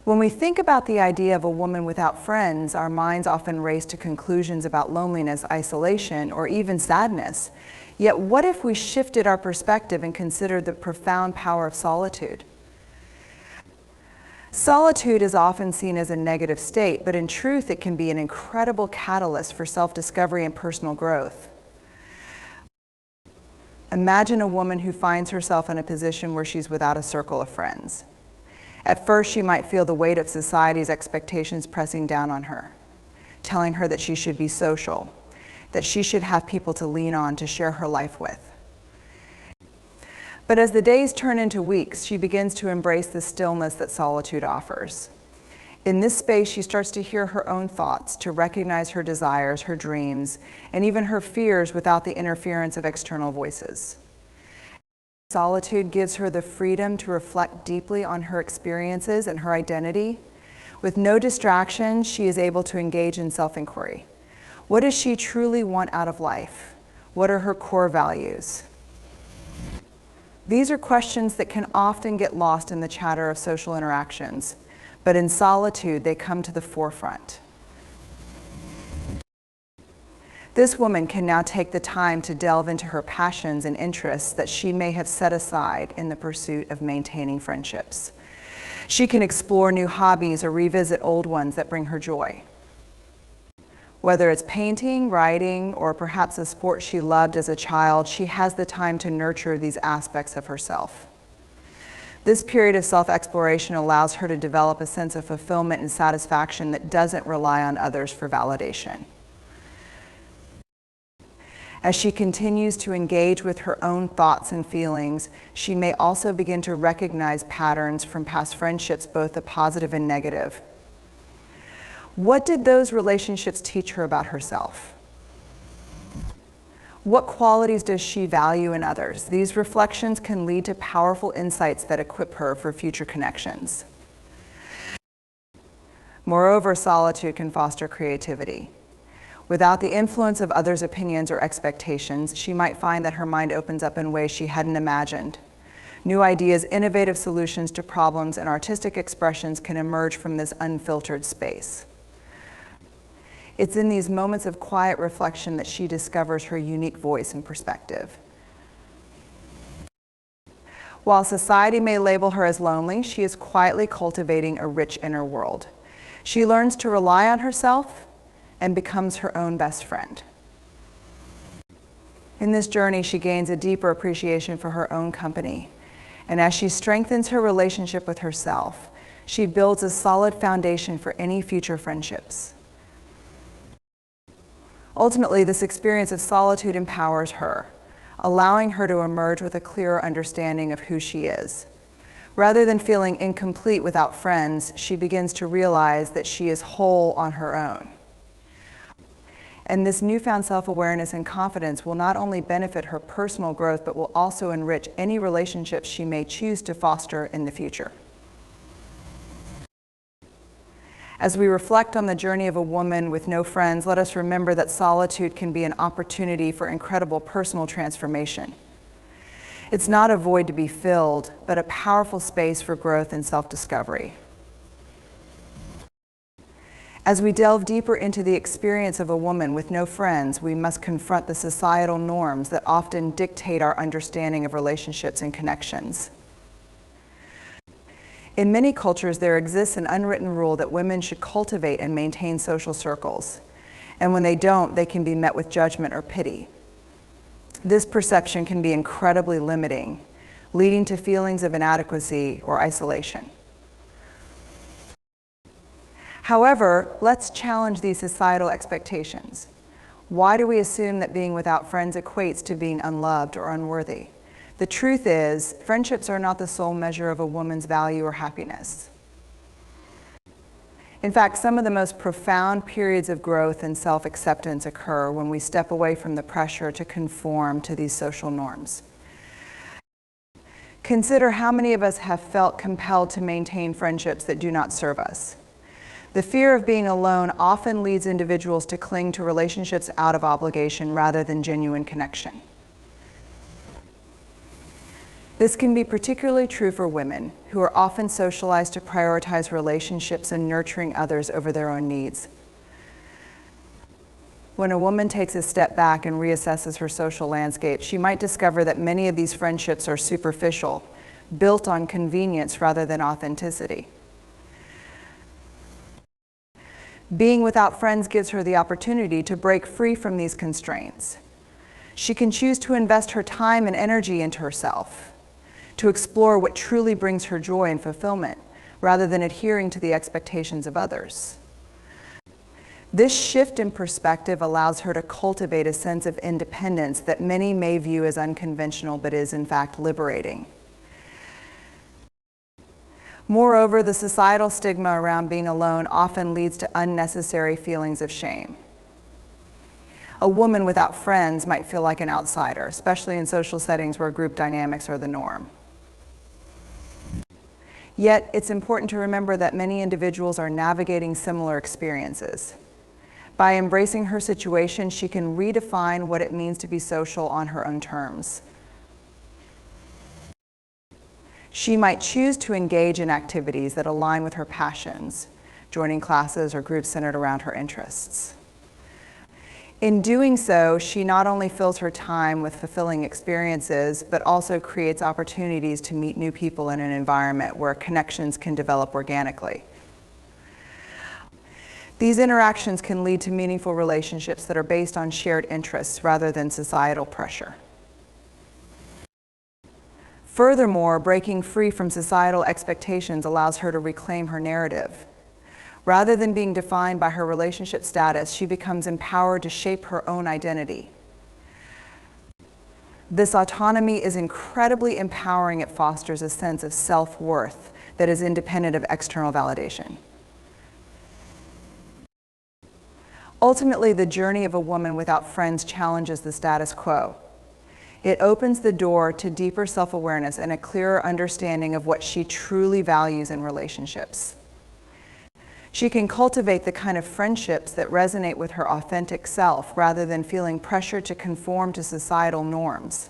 When we think about the idea of a woman without friends, our minds often race to conclusions about loneliness, isolation, or even sadness. Yet what if we shifted our perspective and considered the profound power of solitude? Solitude is often seen as a negative state, but in truth it can be an incredible catalyst for self-discovery and personal growth. Imagine a woman who finds herself in a position where she's without a circle of friends. At first, she might feel the weight of society's expectations pressing down on her, telling her that she should be social, that she should have people to lean on to share her life with. But as the days turn into weeks, she begins to embrace the stillness that solitude offers. In this space, she starts to hear her own thoughts, to recognize her desires, her dreams, and even her fears without the interference of external voices. Solitude gives her the freedom to reflect deeply on her experiences and her identity. With no distractions, she is able to engage in self-inquiry. What does she truly want out of life? What are her core values? These are questions that can often get lost in the chatter of social interactions, but in solitude, they come to the forefront. This woman can now take the time to delve into her passions and interests that she may have set aside in the pursuit of maintaining friendships. She can explore new hobbies or revisit old ones that bring her joy. Whether it's painting, writing, or perhaps a sport she loved as a child, she has the time to nurture these aspects of herself. This period of self-exploration allows her to develop a sense of fulfillment and satisfaction that doesn't rely on others for validation. As she continues to engage with her own thoughts and feelings, she may also begin to recognize patterns from past friendships, both the positive and negative. What did those relationships teach her about herself? What qualities does she value in others? These reflections can lead to powerful insights that equip her for future connections. Moreover, solitude can foster creativity. Without the influence of others' opinions or expectations, she might find that her mind opens up in ways she hadn't imagined. New ideas, innovative solutions to problems, and artistic expressions can emerge from this unfiltered space. It's in these moments of quiet reflection that she discovers her unique voice and perspective. While society may label her as lonely, she is quietly cultivating a rich inner world. She learns to rely on herself and becomes her own best friend. In this journey, she gains a deeper appreciation for her own company. And as she strengthens her relationship with herself, she builds a solid foundation for any future friendships. Ultimately, this experience of solitude empowers her, allowing her to emerge with a clearer understanding of who she is. Rather than feeling incomplete without friends, she begins to realize that she is whole on her own. And this newfound self-awareness and confidence will not only benefit her personal growth, but will also enrich any relationships she may choose to foster in the future. As we reflect on the journey of a woman with no friends, let us remember that solitude can be an opportunity for incredible personal transformation. It's not a void to be filled, but a powerful space for growth and self-discovery. As we delve deeper into the experience of a woman with no friends, we must confront the societal norms that often dictate our understanding of relationships and connections. In many cultures, there exists an unwritten rule that women should cultivate and maintain social circles, and when they don't, they can be met with judgment or pity. This perception can be incredibly limiting, leading to feelings of inadequacy or isolation. However, let's challenge these societal expectations. Why do we assume that being without friends equates to being unloved or unworthy? The truth is, friendships are not the sole measure of a woman's value or happiness. In fact, some of the most profound periods of growth and self-acceptance occur when we step away from the pressure to conform to these social norms. Consider how many of us have felt compelled to maintain friendships that do not serve us. The fear of being alone often leads individuals to cling to relationships out of obligation rather than genuine connection. This can be particularly true for women, who are often socialized to prioritize relationships and nurturing others over their own needs. When a woman takes a step back and reassesses her social landscape, she might discover that many of these friendships are superficial, built on convenience rather than authenticity. Being without friends gives her the opportunity to break free from these constraints. She can choose to invest her time and energy into herself, to explore what truly brings her joy and fulfillment, rather than adhering to the expectations of others. This shift in perspective allows her to cultivate a sense of independence that many may view as unconventional, but is in fact liberating. Moreover, the societal stigma around being alone often leads to unnecessary feelings of shame. A woman without friends might feel like an outsider, especially in social settings where group dynamics are the norm. Yet, it's important to remember that many individuals are navigating similar experiences. By embracing her situation, she can redefine what it means to be social on her own terms. She might choose to engage in activities that align with her passions, joining classes or groups centered around her interests. In doing so, she not only fills her time with fulfilling experiences, but also creates opportunities to meet new people in an environment where connections can develop organically. These interactions can lead to meaningful relationships that are based on shared interests rather than societal pressure. Furthermore, breaking free from societal expectations allows her to reclaim her narrative. Rather than being defined by her relationship status, she becomes empowered to shape her own identity. This autonomy is incredibly empowering. It fosters a sense of self-worth that is independent of external validation. Ultimately, the journey of a woman without friends challenges the status quo. It opens the door to deeper self-awareness and a clearer understanding of what she truly values in relationships. She can cultivate the kind of friendships that resonate with her authentic self rather than feeling pressured to conform to societal norms.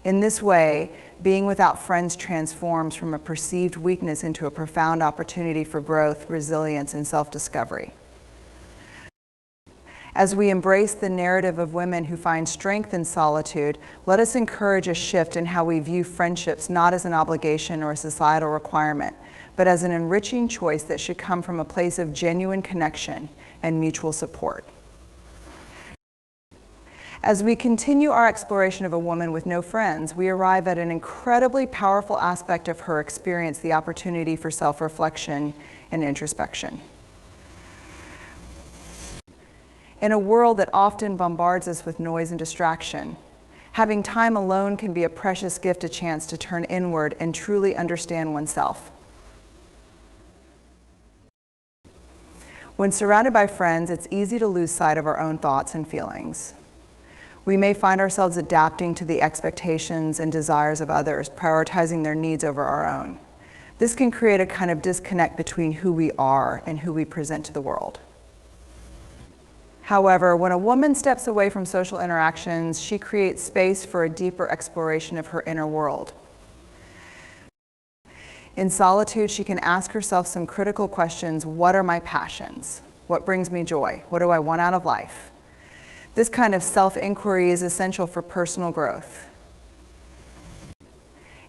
In this way, being without friends transforms from a perceived weakness into a profound opportunity for growth, resilience, and self-discovery. As we embrace the narrative of women who find strength in solitude, let us encourage a shift in how we view friendships, not as an obligation or a societal requirement, but as an enriching choice that should come from a place of genuine connection and mutual support. As we continue our exploration of a woman with no friends, we arrive at an incredibly powerful aspect of her experience, the opportunity for self-reflection and introspection. In a world that often bombards us with noise and distraction, having time alone can be a precious gift, a chance to turn inward and truly understand oneself. When surrounded by friends, it's easy to lose sight of our own thoughts and feelings. We may find ourselves adapting to the expectations and desires of others, prioritizing their needs over our own. This can create a kind of disconnect between who we are and who we present to the world. However, when a woman steps away from social interactions, she creates space for a deeper exploration of her inner world. In solitude, she can ask herself some critical questions. What are my passions? What brings me joy? What do I want out of life? This kind of self-inquiry is essential for personal growth.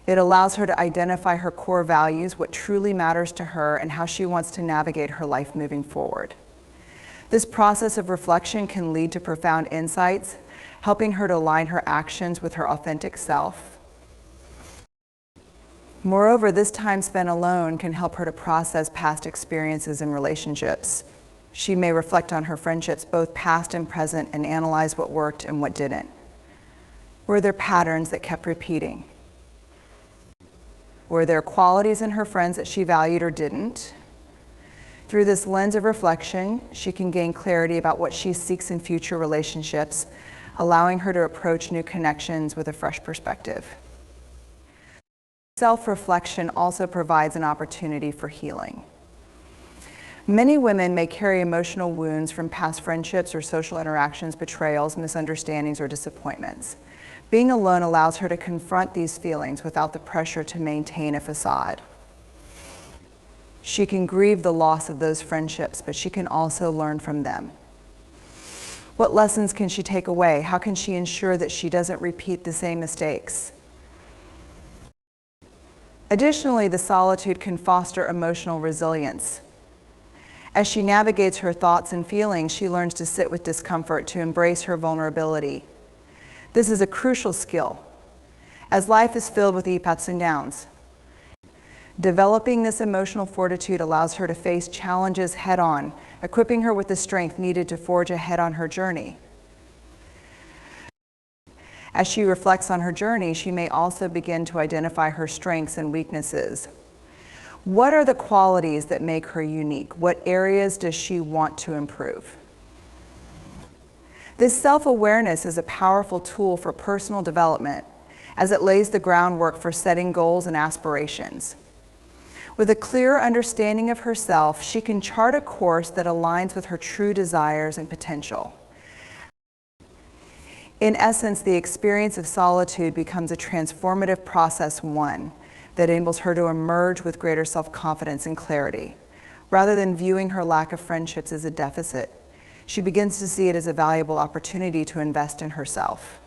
It allows her to identify her core values, what truly matters to her, and how she wants to navigate her life moving forward. This process of reflection can lead to profound insights, helping her to align her actions with her authentic self. Moreover, this time spent alone can help her to process past experiences and relationships. She may reflect on her friendships, both past and present, and analyze what worked and what didn't. Were there patterns that kept repeating? Were there qualities in her friends that she valued or didn't? Through this lens of reflection, she can gain clarity about what she seeks in future relationships, allowing her to approach new connections with a fresh perspective. Self-reflection also provides an opportunity for healing. Many women may carry emotional wounds from past friendships or social interactions, betrayals, misunderstandings, or disappointments. Being alone allows her to confront these feelings without the pressure to maintain a facade. She can grieve the loss of those friendships, but she can also learn from them. What lessons can she take away? How can she ensure that she doesn't repeat the same mistakes? Additionally, the solitude can foster emotional resilience. As she navigates her thoughts and feelings, she learns to sit with discomfort, to embrace her vulnerability. This is a crucial skill, as life is filled with ups and downs. Developing this emotional fortitude allows her to face challenges head-on, equipping her with the strength needed to forge ahead on her journey. As she reflects on her journey, she may also begin to identify her strengths and weaknesses. What are the qualities that make her unique? What areas does she want to improve? This self-awareness is a powerful tool for personal development, as it lays the groundwork for setting goals and aspirations. With a clear understanding of herself, she can chart a course that aligns with her true desires and potential. In essence, the experience of solitude becomes a transformative process, one that enables her to emerge with greater self-confidence and clarity. Rather than viewing her lack of friendships as a deficit, she begins to see it as a valuable opportunity to invest in herself.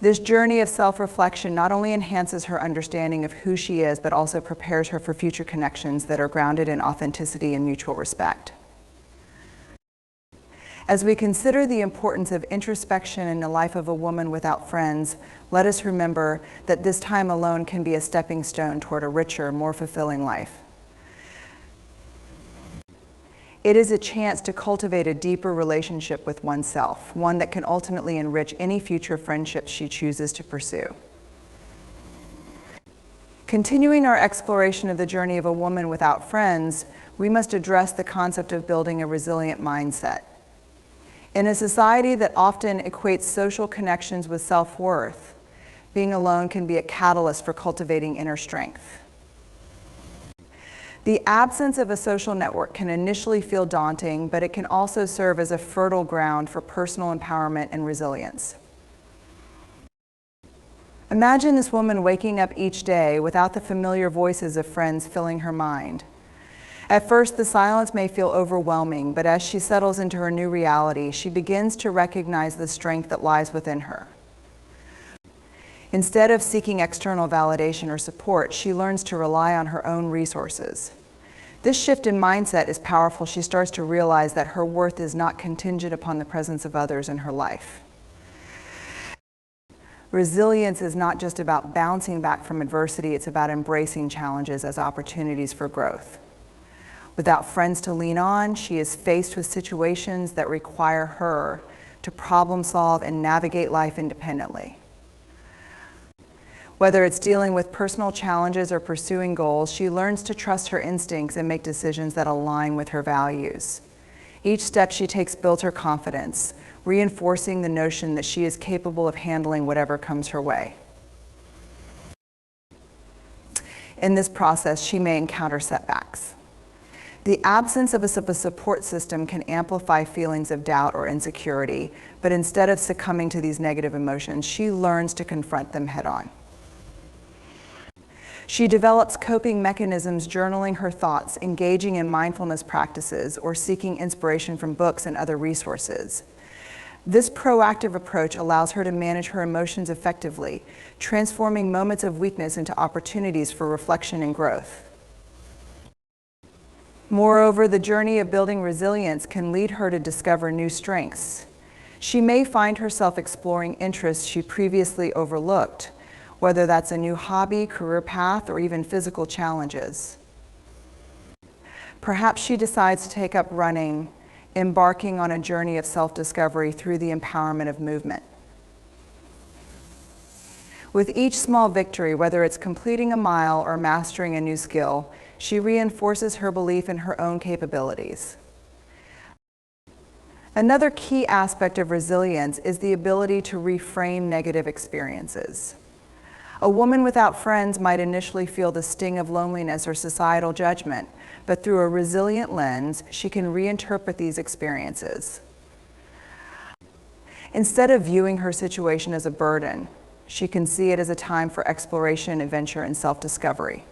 This journey of self-reflection not only enhances her understanding of who she is, but also prepares her for future connections that are grounded in authenticity and mutual respect. As we consider the importance of introspection in the life of a woman without friends, let us remember that this time alone can be a stepping stone toward a richer, more fulfilling life. It is a chance to cultivate a deeper relationship with oneself, one that can ultimately enrich any future friendships she chooses to pursue. Continuing our exploration of the journey of a woman without friends, we must address the concept of building a resilient mindset. In a society that often equates social connections with self-worth, being alone can be a catalyst for cultivating inner strength. The absence of a social network can initially feel daunting, but it can also serve as a fertile ground for personal empowerment and resilience. Imagine this woman waking up each day without the familiar voices of friends filling her mind. At first, the silence may feel overwhelming, but as she settles into her new reality, she begins to recognize the strength that lies within her. Instead of seeking external validation or support, she learns to rely on her own resources. This shift in mindset is powerful. She starts to realize that her worth is not contingent upon the presence of others in her life. Resilience is not just about bouncing back from adversity, it's about embracing challenges as opportunities for growth. Without friends to lean on, she is faced with situations that require her to problem solve and navigate life independently. Whether it's dealing with personal challenges or pursuing goals, she learns to trust her instincts and make decisions that align with her values. Each step she takes builds her confidence, reinforcing the notion that she is capable of handling whatever comes her way. In this process, she may encounter setbacks. The absence of a support system can amplify feelings of doubt or insecurity, but instead of succumbing to these negative emotions, she learns to confront them head-on. She develops coping mechanisms, journaling her thoughts, engaging in mindfulness practices, or seeking inspiration from books and other resources. This proactive approach allows her to manage her emotions effectively, transforming moments of weakness into opportunities for reflection and growth. Moreover, the journey of building resilience can lead her to discover new strengths. She may find herself exploring interests she previously overlooked, whether that's a new hobby, career path, or even physical challenges. Perhaps she decides to take up running, embarking on a journey of self-discovery through the empowerment of movement. With each small victory, whether it's completing a mile or mastering a new skill, she reinforces her belief in her own capabilities. Another key aspect of resilience is the ability to reframe negative experiences. A woman without friends might initially feel the sting of loneliness or societal judgment, but through a resilient lens, she can reinterpret these experiences. Instead of viewing her situation as a burden, she can see it as a time for exploration, adventure, and self-discovery.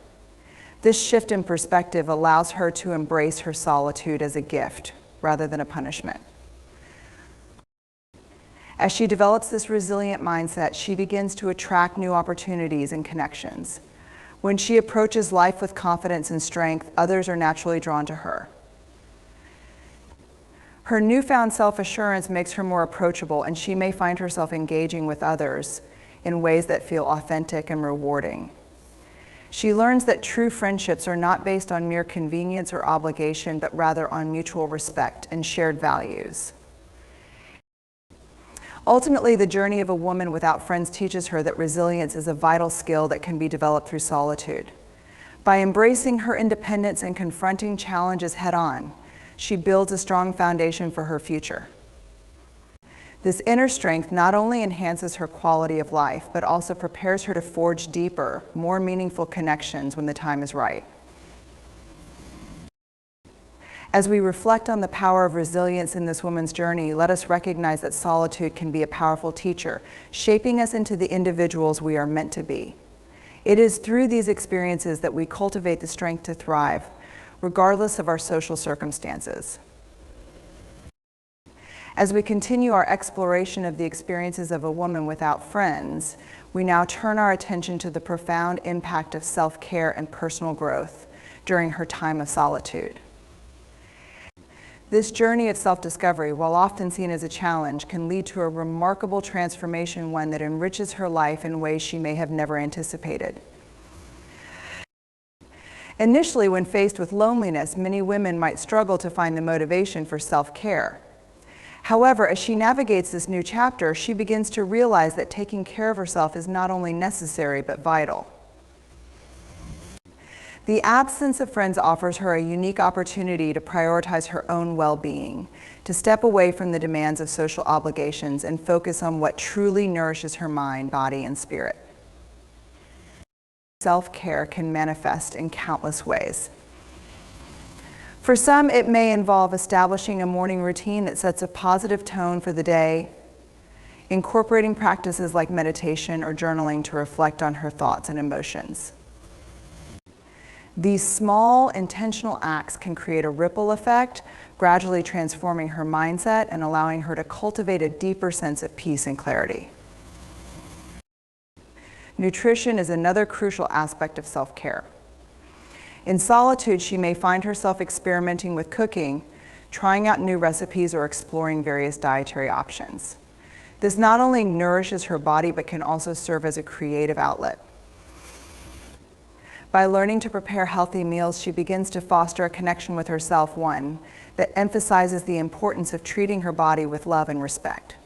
This shift in perspective allows her to embrace her solitude as a gift rather than a punishment. As she develops this resilient mindset, she begins to attract new opportunities and connections. When she approaches life with confidence and strength, others are naturally drawn to her. Her newfound self-assurance makes her more approachable, and she may find herself engaging with others in ways that feel authentic and rewarding. She learns that true friendships are not based on mere convenience or obligation, but rather on mutual respect and shared values. Ultimately, the journey of a woman without friends teaches her that resilience is a vital skill that can be developed through solitude. By embracing her independence and confronting challenges head-on, she builds a strong foundation for her future. This inner strength not only enhances her quality of life, but also prepares her to forge deeper, more meaningful connections when the time is right. As we reflect on the power of resilience in this woman's journey, let us recognize that solitude can be a powerful teacher, shaping us into the individuals we are meant to be. It is through these experiences that we cultivate the strength to thrive, regardless of our social circumstances. As we continue our exploration of the experiences of a woman without friends, we now turn our attention to the profound impact of self-care and personal growth during her time of solitude. This journey of self-discovery, while often seen as a challenge, can lead to a remarkable transformation, one that enriches her life in ways she may have never anticipated. Initially, when faced with loneliness, many women might struggle to find the motivation for self-care. However, as she navigates this new chapter, she begins to realize that taking care of herself is not only necessary, but vital. The absence of friends offers her a unique opportunity to prioritize her own well-being, to step away from the demands of social obligations and focus on what truly nourishes her mind, body, and spirit. Self-care can manifest in countless ways. For some, it may involve establishing a morning routine that sets a positive tone for the day, incorporating practices like meditation or journaling to reflect on her thoughts and emotions. These small, intentional acts can create a ripple effect, gradually transforming her mindset and allowing her to cultivate a deeper sense of peace and clarity. Nutrition is another crucial aspect of self-care. In solitude, she may find herself experimenting with cooking, trying out new recipes, or exploring various dietary options. This not only nourishes her body, but can also serve as a creative outlet. By learning to prepare healthy meals, she begins to foster a connection with herself, one that emphasizes the importance of treating her body with love and respect.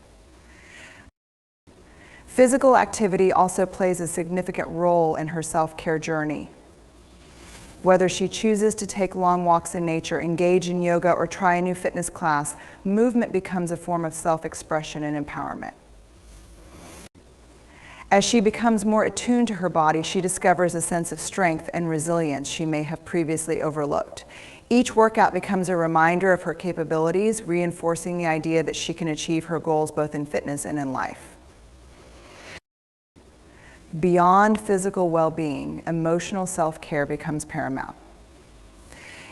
Physical activity also plays a significant role in her self-care journey. Whether she chooses to take long walks in nature, engage in yoga, or try a new fitness class, movement becomes a form of self-expression and empowerment. As she becomes more attuned to her body, she discovers a sense of strength and resilience she may have previously overlooked. Each workout becomes a reminder of her capabilities, reinforcing the idea that she can achieve her goals both in fitness and in life. Beyond physical well-being, emotional self-care becomes paramount.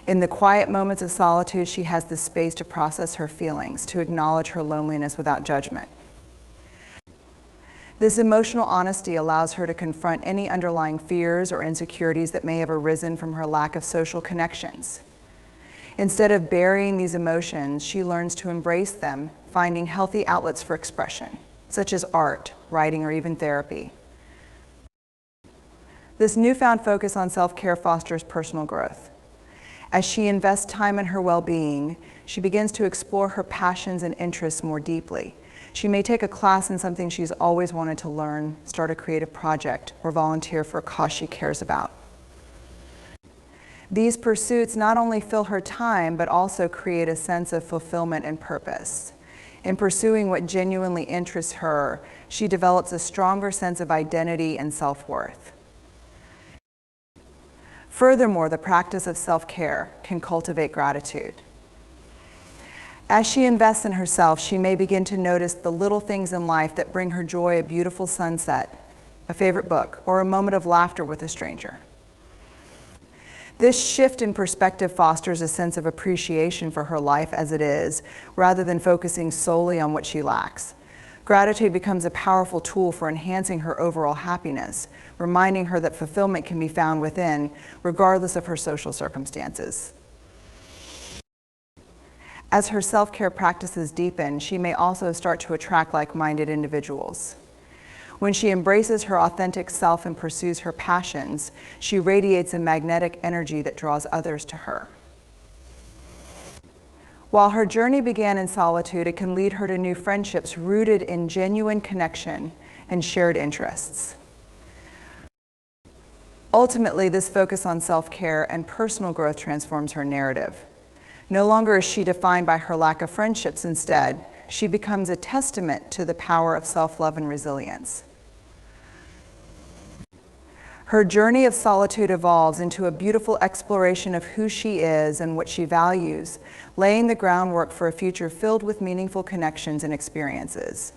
In the quiet moments of solitude, she has the space to process her feelings, to acknowledge her loneliness without judgment. This emotional honesty allows her to confront any underlying fears or insecurities that may have arisen from her lack of social connections. Instead of burying these emotions, she learns to embrace them, finding healthy outlets for expression, such as art, writing, or even therapy. This newfound focus on self-care fosters personal growth. As she invests time in her well-being, she begins to explore her passions and interests more deeply. She may take a class in something she's always wanted to learn, start a creative project, or volunteer for a cause she cares about. These pursuits not only fill her time, but also create a sense of fulfillment and purpose. In pursuing what genuinely interests her, she develops a stronger sense of identity and self-worth. Furthermore, the practice of self-care can cultivate gratitude. As she invests in herself, she may begin to notice the little things in life that bring her joy: a beautiful sunset, a favorite book, or a moment of laughter with a stranger. This shift in perspective fosters a sense of appreciation for her life as it is, rather than focusing solely on what she lacks. Gratitude becomes a powerful tool for enhancing her overall happiness, reminding her that fulfillment can be found within, regardless of her social circumstances. As her self-care practices deepen, she may also start to attract like-minded individuals. When she embraces her authentic self and pursues her passions, she radiates a magnetic energy that draws others to her. While her journey began in solitude, it can lead her to new friendships rooted in genuine connection and shared interests. Ultimately, this focus on self-care and personal growth transforms her narrative. No longer is she defined by her lack of friendships. Instead, she becomes a testament to the power of self-love and resilience. Her journey of solitude evolves into a beautiful exploration of who she is and what she values, laying the groundwork for a future filled with meaningful connections and experiences.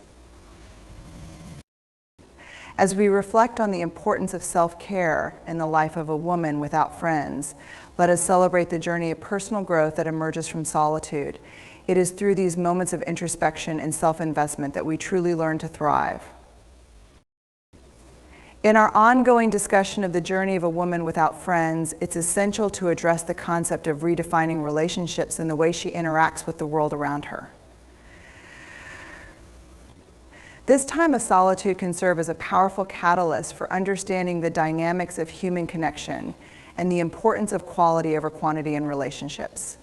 As we reflect on the importance of self-care in the life of a woman without friends, let us celebrate the journey of personal growth that emerges from solitude. It is through these moments of introspection and self-investment that we truly learn to thrive. In our ongoing discussion of the journey of a woman without friends, it's essential to address the concept of redefining relationships and the way she interacts with the world around her. This time of solitude can serve as a powerful catalyst for understanding the dynamics of human connection and the importance of quality over quantity in relationships.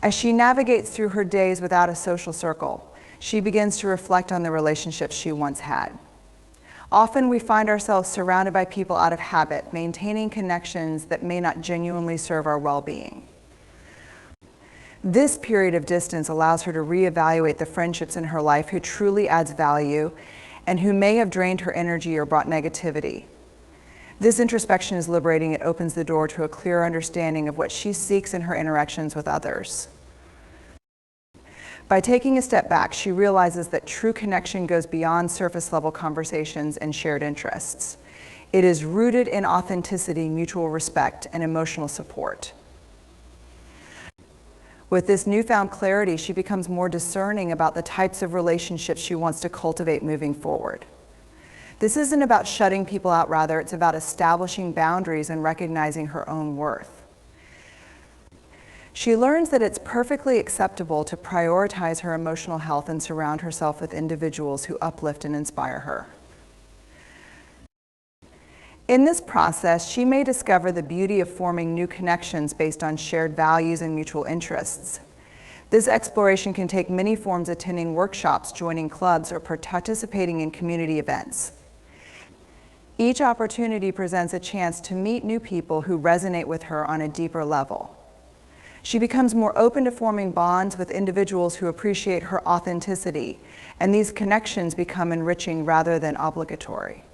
As she navigates through her days without a social circle, she begins to reflect on the relationships she once had. Often we find ourselves surrounded by people out of habit, maintaining connections that may not genuinely serve our well-being. This period of distance allows her to reevaluate the friendships in her life who truly adds value and who may have drained her energy or brought negativity. This introspection is liberating. It opens the door to a clearer understanding of what she seeks in her interactions with others. By taking a step back, she realizes that true connection goes beyond surface-level conversations and shared interests. It is rooted in authenticity, mutual respect, and emotional support. With this newfound clarity, she becomes more discerning about the types of relationships she wants to cultivate moving forward. This isn't about shutting people out, rather, it's about establishing boundaries and recognizing her own worth. She learns that it's perfectly acceptable to prioritize her emotional health and surround herself with individuals who uplift and inspire her. In this process, she may discover the beauty of forming new connections based on shared values and mutual interests. This exploration can take many forms: attending workshops, joining clubs, or participating in community events. Each opportunity presents a chance to meet new people who resonate with her on a deeper level. She becomes more open to forming bonds with individuals who appreciate her authenticity, and these connections become enriching rather than obligatory.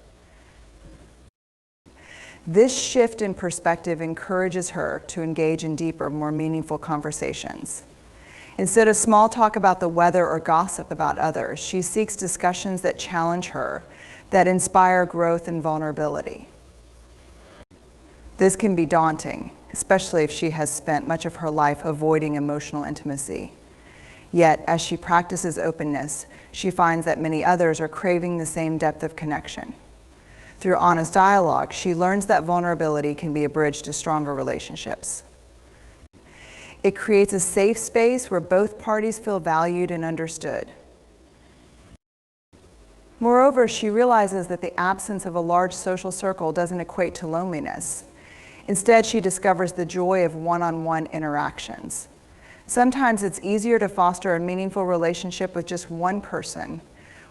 This shift in perspective encourages her to engage in deeper, more meaningful conversations. Instead of small talk about the weather or gossip about others, she seeks discussions that challenge her, that inspire growth and vulnerability. This can be daunting, especially if she has spent much of her life avoiding emotional intimacy. Yet, as she practices openness, she finds that many others are craving the same depth of connection. Through honest dialogue, she learns that vulnerability can be a bridge to stronger relationships. It creates a safe space where both parties feel valued and understood. Moreover, she realizes that the absence of a large social circle doesn't equate to loneliness. Instead, she discovers the joy of one-on-one interactions. Sometimes it's easier to foster a meaningful relationship with just one person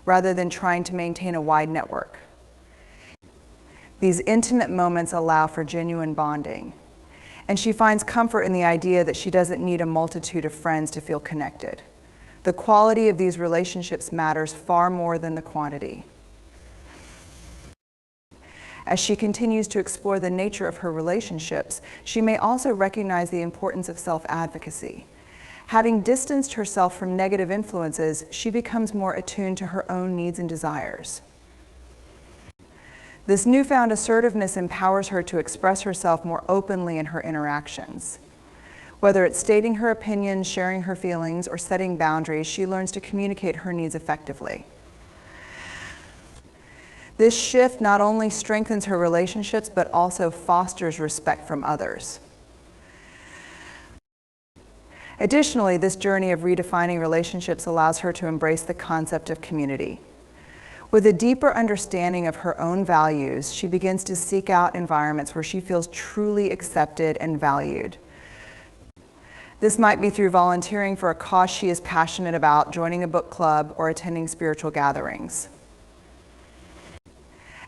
rather than trying to maintain a wide network. These intimate moments allow for genuine bonding, and she finds comfort in the idea that she doesn't need a multitude of friends to feel connected. The quality of these relationships matters far more than the quantity. As she continues to explore the nature of her relationships, she may also recognize the importance of self-advocacy. Having distanced herself from negative influences, she becomes more attuned to her own needs and desires. This newfound assertiveness empowers her to express herself more openly in her interactions. Whether it's stating her opinions, sharing her feelings, or setting boundaries, she learns to communicate her needs effectively. This shift not only strengthens her relationships, but also fosters respect from others. Additionally, this journey of redefining relationships allows her to embrace the concept of community. With a deeper understanding of her own values, she begins to seek out environments where she feels truly accepted and valued. This might be through volunteering for a cause she is passionate about, joining a book club, or attending spiritual gatherings.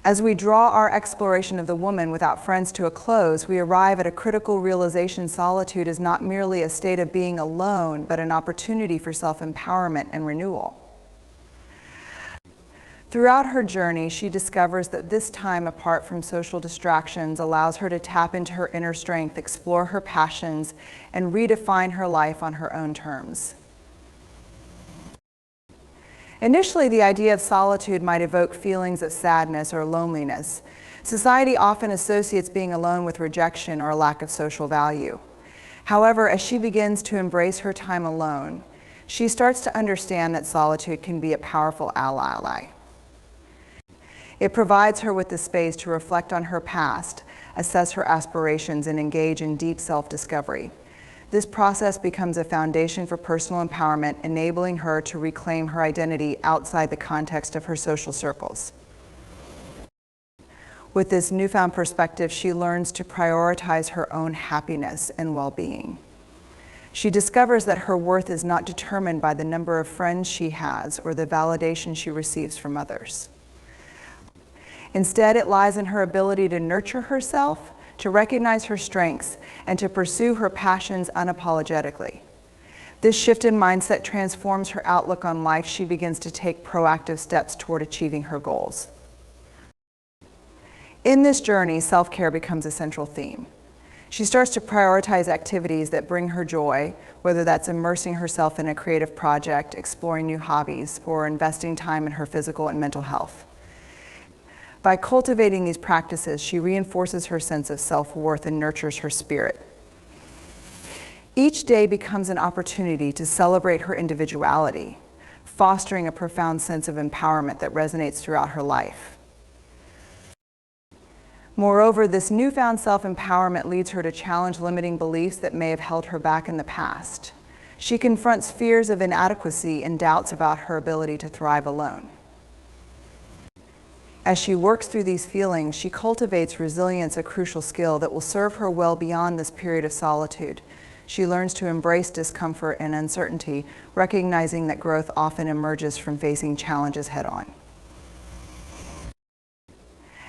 As we draw our exploration of the woman without friends to a close, we arrive at a critical realization: solitude is not merely a state of being alone, but an opportunity for self-empowerment and renewal. Throughout her journey, she discovers that this time apart from social distractions allows her to tap into her inner strength, explore her passions, and redefine her life on her own terms. Initially, the idea of solitude might evoke feelings of sadness or loneliness. Society often associates being alone with rejection or lack of social value. However, as she begins to embrace her time alone, she starts to understand that solitude can be a powerful ally. It provides her with the space to reflect on her past, assess her aspirations, and engage in deep self-discovery. This process becomes a foundation for personal empowerment, enabling her to reclaim her identity outside the context of her social circles. With this newfound perspective, she learns to prioritize her own happiness and well-being. She discovers that her worth is not determined by the number of friends she has or the validation she receives from others. Instead, it lies in her ability to nurture herself, to recognize her strengths, and to pursue her passions unapologetically. This shift in mindset transforms her outlook on life. She begins to take proactive steps toward achieving her goals. In this journey, self-care becomes a central theme. She starts to prioritize activities that bring her joy, whether that's immersing herself in a creative project, exploring new hobbies, or investing time in her physical and mental health. By cultivating these practices, she reinforces her sense of self-worth and nurtures her spirit. Each day becomes an opportunity to celebrate her individuality, fostering a profound sense of empowerment that resonates throughout her life. Moreover, this newfound self-empowerment leads her to challenge limiting beliefs that may have held her back in the past. She confronts fears of inadequacy and doubts about her ability to thrive alone. As she works through these feelings, she cultivates resilience, a crucial skill that will serve her well beyond this period of solitude. She learns to embrace discomfort and uncertainty, recognizing that growth often emerges from facing challenges head-on.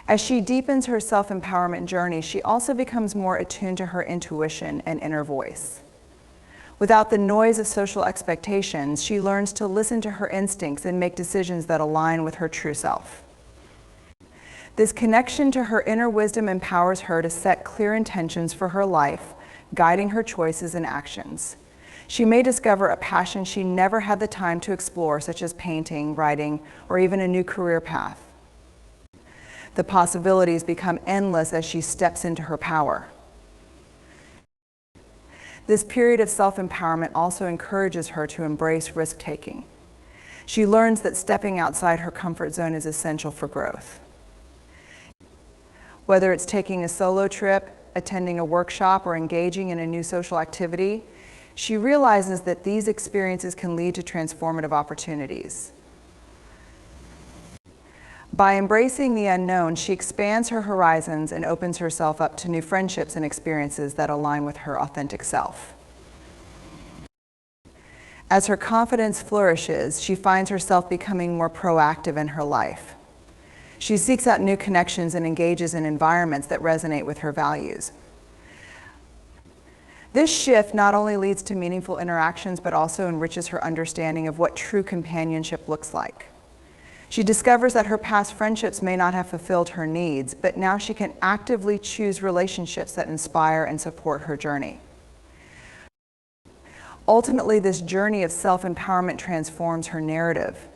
As she deepens her self-empowerment journey, she also becomes more attuned to her intuition and inner voice. Without the noise of social expectations, she learns to listen to her instincts and make decisions that align with her true self. This connection to her inner wisdom empowers her to set clear intentions for her life, guiding her choices and actions. She may discover a passion she never had the time to explore, such as painting, writing, or even a new career path. The possibilities become endless as she steps into her power. This period of self-empowerment also encourages her to embrace risk-taking. She learns that stepping outside her comfort zone is essential for growth. Whether it's taking a solo trip, attending a workshop, or engaging in a new social activity, she realizes that these experiences can lead to transformative opportunities. By embracing the unknown, she expands her horizons and opens herself up to new friendships and experiences that align with her authentic self. As her confidence flourishes, she finds herself becoming more proactive in her life. She seeks out new connections and engages in environments that resonate with her values. This shift not only leads to meaningful interactions, but also enriches her understanding of what true companionship looks like. She discovers that her past friendships may not have fulfilled her needs, but now she can actively choose relationships that inspire and support her journey. Ultimately, this journey of self-empowerment transforms her narrative.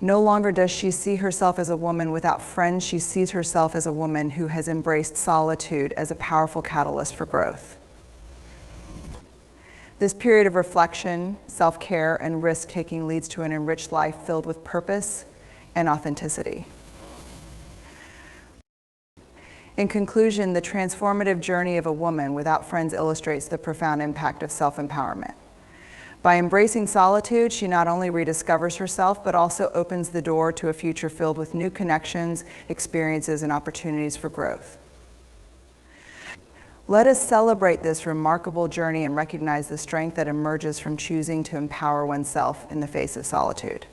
No longer does she see herself as a woman without friends. She sees herself as a woman who has embraced solitude as a powerful catalyst for growth. This period of reflection, self-care, and risk-taking leads to an enriched life filled with purpose and authenticity. In conclusion, the transformative journey of a woman without friends illustrates the profound impact of self-empowerment. By embracing solitude, she not only rediscovers herself, but also opens the door to a future filled with new connections, experiences, and opportunities for growth. Let us celebrate this remarkable journey and recognize the strength that emerges from choosing to empower oneself in the face of solitude.